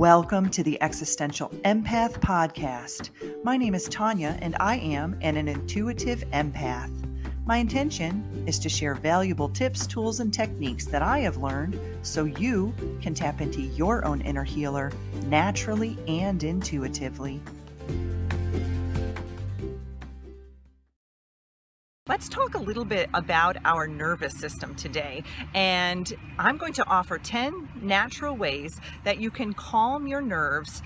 Welcome to the Existential Empath Podcast. My name is Tanya and I am an intuitive empath. My intention is to share valuable tips, tools, and techniques that I have learned so you can tap into your own inner healer naturally and intuitively. Let's talk a little bit about our nervous system today, and I'm going to offer 10 natural ways that you can calm your nerves,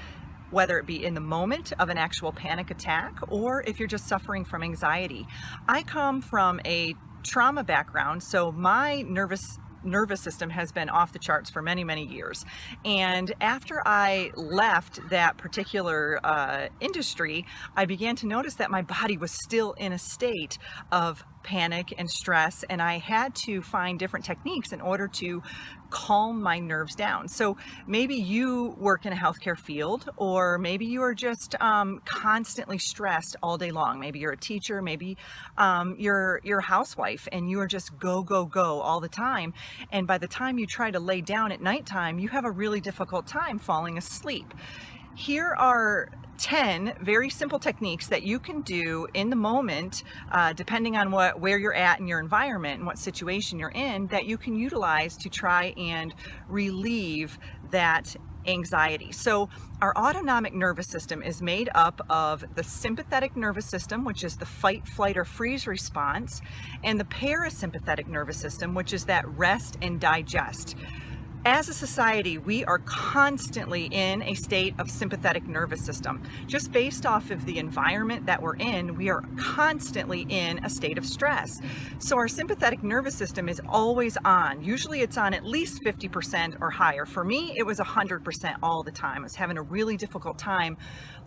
whether it be in the moment of an actual panic attack or if you're just suffering from anxiety. I come from a trauma background, so my nervous system has been off the charts for many years. And after I left that particular industry, I began to notice that my body was still in a state of panic and stress, and I had to find different techniques in order to calm my nerves down. So maybe you work in a healthcare field, or maybe you are just constantly stressed all day long. Maybe you're a teacher, maybe you're a housewife, and you are just go all the time. And by the time you try to lay down at nighttime, you have a really difficult time falling asleep. Here are 10 very simple techniques that you can do in the moment, depending on where you're at in your environment and what situation you're in, that you can utilize to try and relieve that anxiety. So our autonomic nervous system is made up of the sympathetic nervous system, which is the fight, flight, or freeze response, and the parasympathetic nervous system, which is that rest and digest. As a society, we are constantly in a state of sympathetic nervous system. Just based off of the environment that we're in, we are constantly in a state of stress. So our sympathetic nervous system is always on. Usually it's on at least 50% or higher. For me, it was 100% all the time. I was having a really difficult time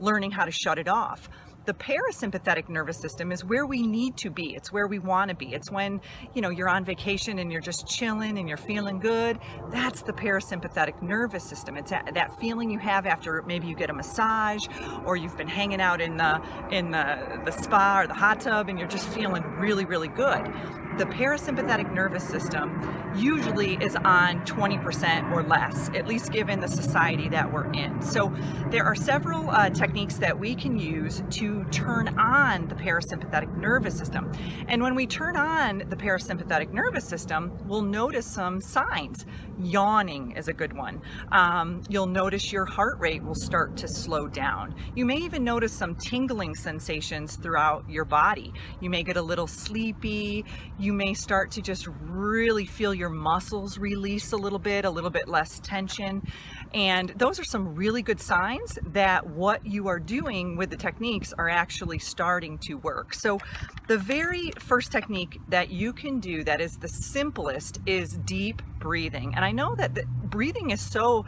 learning how to shut it off. The parasympathetic nervous system is where we need to be. It's where we want to be. It's when, you're on vacation and you're just chilling and you're feeling good. That's the parasympathetic nervous system. It's that feeling you have after maybe you get a massage, or you've been hanging out in the spa or the hot tub and you're just feeling really good. The parasympathetic nervous system usually is on 20% or less, at least given the society that we're in. So there are several techniques that we can use to turn on the parasympathetic nervous system. And when we turn on the parasympathetic nervous system, we'll notice some signs. Yawning is a good one. You'll notice your heart rate will start to slow down. You may even notice some tingling sensations throughout your body. You may get a little sleepy. You may start to just really feel your muscles release a little bit less tension. And those are some really good signs that what you are doing with the techniques are actually starting to work. So the very first technique that you can do that is the simplest is deep breathing. And I know that breathing is so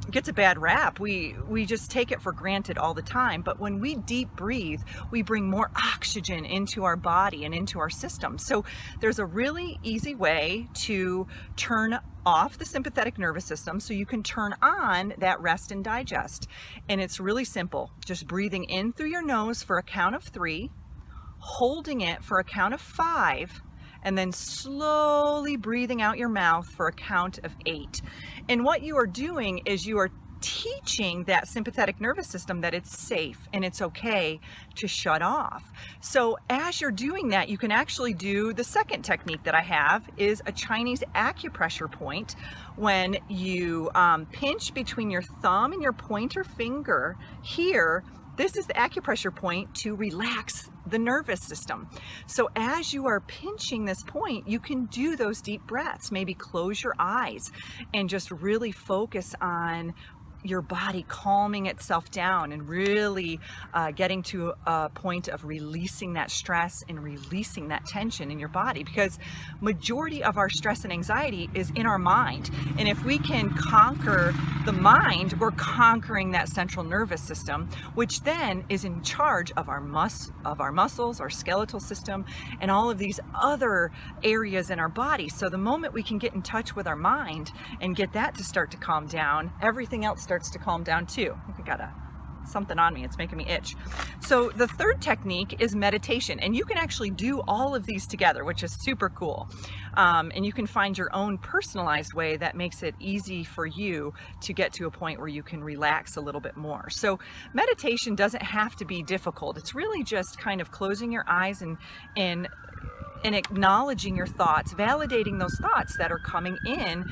gets a bad rap. We just take it for granted all the time. But when we deep breathe, we bring more oxygen into our body and into our system. So there's a really easy way to turn off the sympathetic nervous system so you can turn on that rest and digest. And it's really simple. Just breathing in through your nose for a count of 3, holding it for a count of 5, and then slowly breathing out your mouth for a count of 8. And what you are doing is you are teaching that sympathetic nervous system that it's safe and it's okay to shut off. So as you're doing that, you can actually do the second technique that I have is a Chinese acupressure point. When you pinch between your thumb and your pointer finger here, this is the acupressure point to relax the nervous system. So as you are pinching this point, you can do those deep breaths. Maybe close your eyes and just really focus on your body calming itself down and really getting to a point of releasing that stress and releasing that tension in your body, because majority of our stress and anxiety is in our mind. And if we can conquer the mind, we're conquering that central nervous system, which then is in charge of our muscles, our skeletal system, and all of these other areas in our body. So the moment we can get in touch with our mind and get that to start to calm down, everything else starts to calm down too. We got a something on me. It's making me itch. So the third technique is meditation, and you can actually do all of these together, which is super cool. And you can find your own personalized way that makes it easy for you to get to a point where you can relax a little bit more. So meditation doesn't have to be difficult. It's really just kind of closing your eyes and acknowledging your thoughts, validating those thoughts that are coming in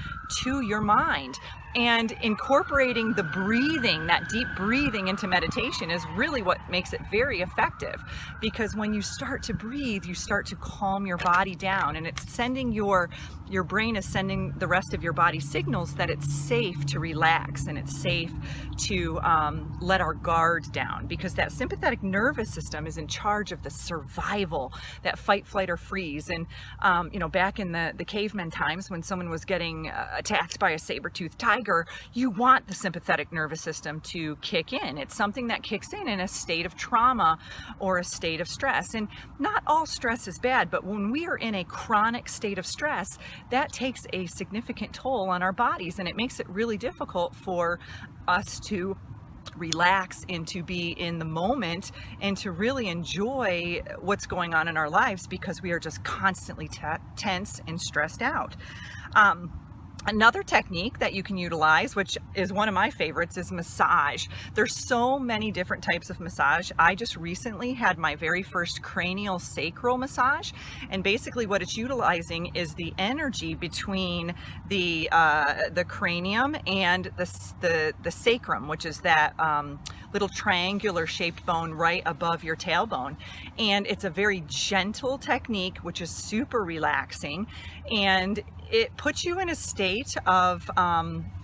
to your mind. And incorporating the breathing, that deep breathing into meditation is really what makes it very effective. Because when you start to breathe, you start to calm your body down, and it's sending your brain is sending the rest of your body signals that it's safe to relax and it's safe to let our guard down, because that sympathetic nervous system is in charge of the survival, that fight, flight, or freeze. And back in the caveman times, when someone was getting attacked by a saber-toothed tiger, you want the sympathetic nervous system to kick in. It's something that kicks in a state of trauma or a state of stress. And not all stress is bad, but when we are in a chronic state of stress, that takes a significant toll on our bodies, and it makes it really difficult for us to relax and to be in the moment and to really enjoy what's going on in our lives, because we are just constantly tense and stressed out. Another technique that you can utilize, which is one of my favorites, is massage. There's so many different types of massage. I just recently had my very first cranial sacral massage, and basically what it's utilizing is the energy between the cranium and the sacrum, which is that little triangular shaped bone right above your tailbone. And it's a very gentle technique, which is super relaxing, and it puts you in a state of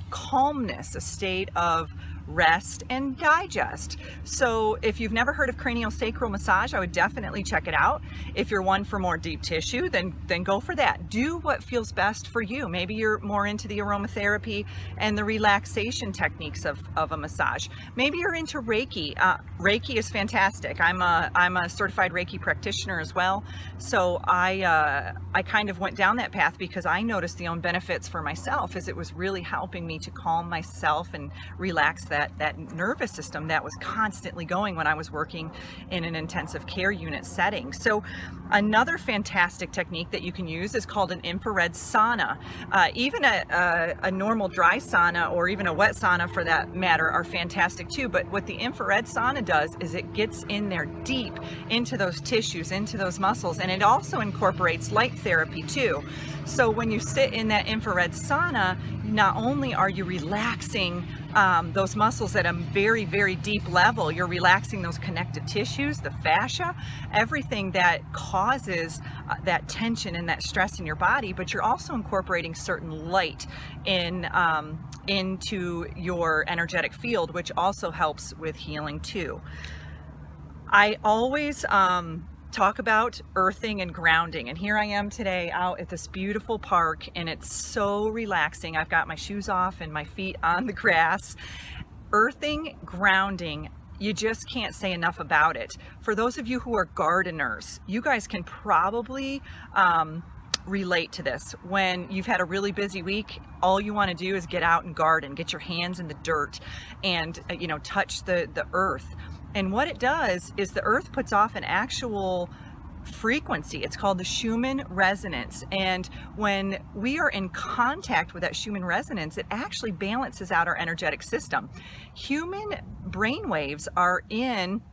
calmness, a state of rest and digest. So if you've never heard of cranial sacral massage, I would definitely check it out. If you're one for more deep tissue, then go for that. Do what feels best for you. Maybe you're more into the aromatherapy and the relaxation techniques of a massage. Maybe you're into Reiki. Reiki is fantastic. I'm a certified Reiki practitioner as well. So I kind of went down that path because I noticed the own benefits for myself, as it was really helping me to calm myself and relax that nervous system that was constantly going when I was working in an intensive care unit setting. So another fantastic technique that you can use is called an infrared sauna. Even a normal dry sauna, or even a wet sauna for that matter, are fantastic too. But what the infrared sauna does is it gets in there deep into those tissues, into those muscles, and it also incorporates light therapy too. So when you sit in that infrared sauna, not only are you relaxing those muscles at a very, very deep level, you're relaxing those connective tissues, the fascia, everything that causes that tension and that stress in your body, but you're also incorporating certain light into your energetic field, which also helps with healing too. I always talk about earthing and grounding, and here I am today out at this beautiful park, and it's so relaxing. I've got my shoes off and my feet on the grass. Earthing, grounding, you just can't say enough about it. For those of you who are gardeners, you guys can probably relate to this. When you've had a really busy week, all you want to do is get out and garden, get your hands in the dirt, and touch the earth. And what it does is the earth puts off an actual frequency. It's called the Schumann resonance. And when we are in contact with that Schumann resonance, it actually balances out our energetic system. Human brain waves are in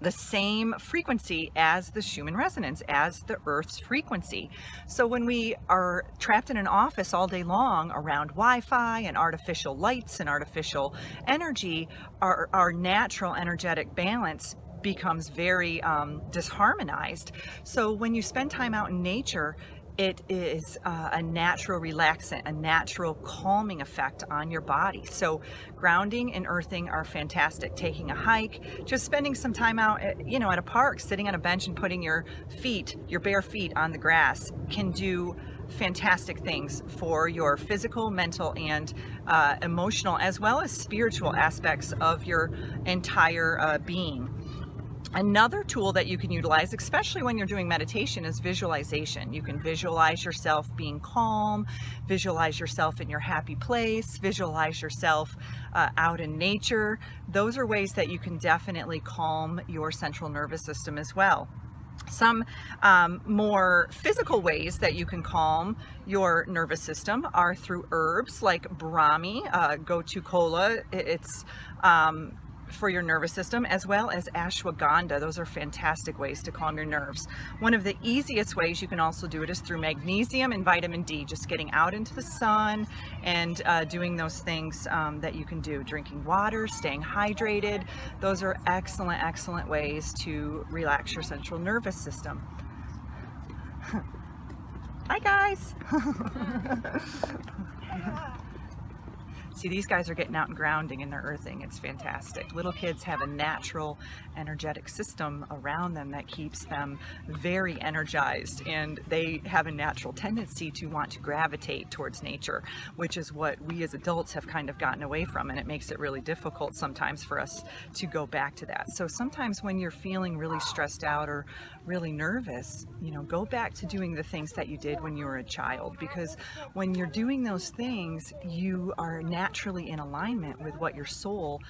the same frequency as the Schumann resonance, as the Earth's frequency. So when we are trapped in an office all day long around Wi-Fi and artificial lights and artificial energy, our natural energetic balance becomes very disharmonized. So when you spend time out in nature, it is a natural relaxant, a natural calming effect on your body. So grounding and earthing are fantastic. Taking a hike, just spending some time out at a park, sitting on a bench and putting your bare feet on the grass can do fantastic things for your physical, mental, and emotional, as well as spiritual aspects of your entire being. Another tool that you can utilize, especially when you're doing meditation, is visualization. You can visualize yourself being calm, visualize yourself in your happy place, visualize yourself out in nature. Those are ways that you can definitely calm your central nervous system as well. Some more physical ways that you can calm your nervous system are through herbs like Brahmi, Gotu Kola. It's for your nervous system, as well as ashwagandha. Those are fantastic ways to calm your nerves. One of the easiest ways you can also do it is through magnesium and vitamin D, just getting out into the sun and doing those things that you can do. Drinking water, staying hydrated. Those are excellent, excellent ways to relax your central nervous system. Hi guys! See, these guys are getting out and grounding and they're earthing. It's fantastic. Little kids have a natural energetic system around them that keeps them very energized, and they have a natural tendency to want to gravitate towards nature, which is what we as adults have kind of gotten away from, and it makes it really difficult sometimes for us to go back to that. So sometimes when you're feeling really stressed out or really nervous, go back to doing the things that you did when you were a child, because when you're doing those things, you are naturally in alignment with what your soul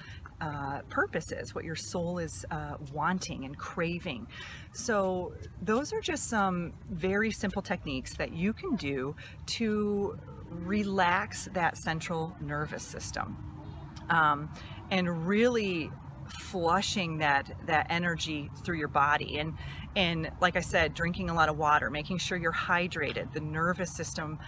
purpose is, what your soul is wanting and craving. So those are just some very simple techniques that you can do to relax that central nervous system, and really flushing that energy through your body. And like I said, drinking a lot of water, making sure you're hydrated. The nervous system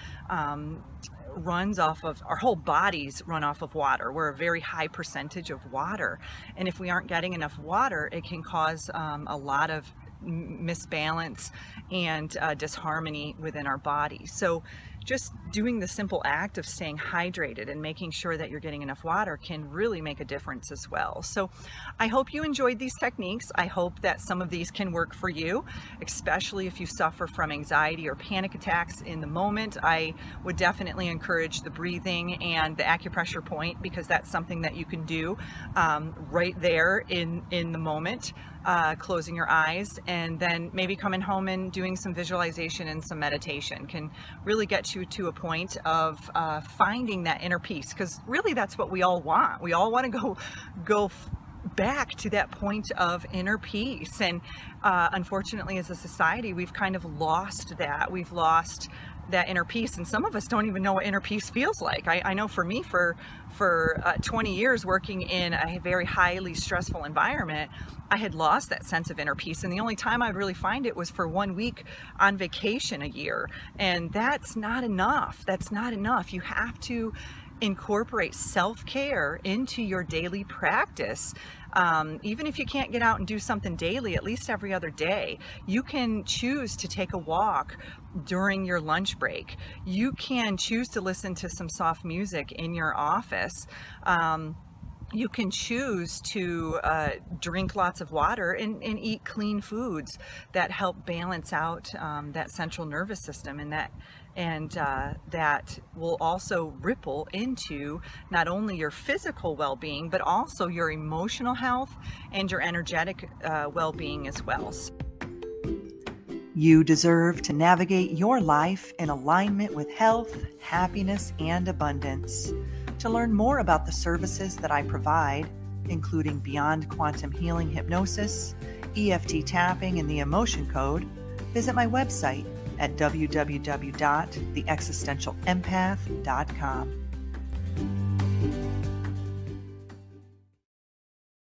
runs off of, our whole bodies run off of water. We're a very high percentage of water, and if we aren't getting enough water, it can cause a lot of misbalance and disharmony within our body. So just doing the simple act of staying hydrated and making sure that you're getting enough water can really make a difference as well. So I hope you enjoyed these techniques. I hope that some of these can work for you, especially if you suffer from anxiety or panic attacks in the moment. I would definitely encourage the breathing and the acupressure point, because that's something that you can do right there in the moment, closing your eyes, and then maybe coming home and doing some visualization and some meditation can really get you to a point of finding that inner peace, because really that's what we all want. We all want to go back to that point of inner peace, and unfortunately as a society we've kind of lost that. We've lost that inner peace, and some of us don't even know what inner peace feels like. I know for me, for 20 years working in a very highly stressful environment, I had lost that sense of inner peace, and the only time I'd really find it was for 1 week on vacation a year, and that's not enough. That's not enough. You have to incorporate self-care into your daily practice. Even if you can't get out and do something daily, at least every other day, you can choose to take a walk during your lunch break. You can choose to listen to some soft music in your office. You can choose to drink lots of water and eat clean foods that help balance out that central nervous system, and that will also ripple into not only your physical well-being, but also your emotional health and your energetic well-being as well. You deserve to navigate your life in alignment with health, happiness, and abundance. To learn more about the services that I provide, including Beyond Quantum Healing Hypnosis, EFT tapping, and the Emotion Code, visit my website at www.theexistentialempath.com.